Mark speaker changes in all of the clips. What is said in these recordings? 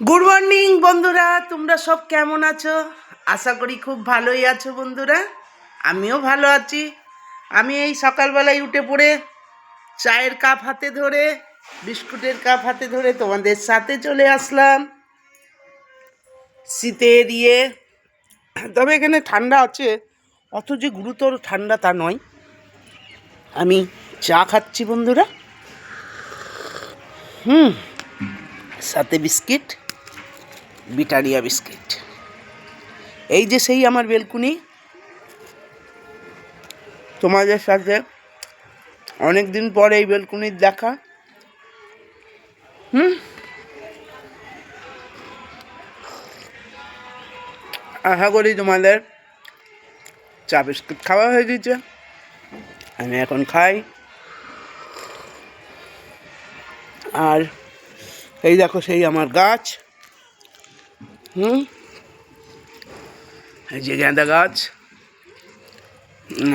Speaker 1: Good morning বন্ধুরা, তোমরা সব কেমন আছো? আশা করি খুব ভালোই আছো বন্ধুরা। আমিও ভালো আছি। আমি এই সকালবেলায় উঠে পড়ে চায়ের কাপ হাতে ধরে, বিস্কুটের কাপ হাতে ধরে তোমাদের সাথে চলে আসলাম শীতে দিয়ে। তবে এখানে ঠান্ডা আছে, অত যে গুরুতর ঠান্ডা তা নয়। আমি চা খাচ্ছি বন্ধুরা, সাথে বিস্কিট, বিটারিয়া বিস্কিট। এই যে সেই আমার বেলকুনি, তোমাদের সাথে অনেক দিন পরে এই বেলকুনির দেখা। আশা করি তোমাদের চা বিস্কুট খাওয়া হয়ে গেছে। আমি এখন খাই। আর এই দেখো সেই আমার গাছ, এই যে গাঁদা গাছ,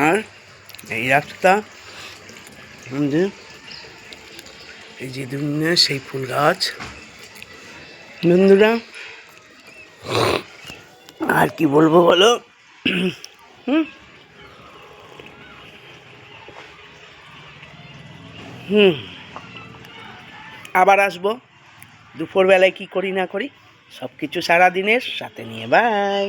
Speaker 1: আর এই রাস্তা, এই যে দুনিয়া সেই ফুল গাছ বন্ধুরা। আর কি বলবো বলো? আবার আসবো দুপুরবেলায়, কি করি না করি সব কিছু সারাদিনের সাথে নিয়ে। বাই।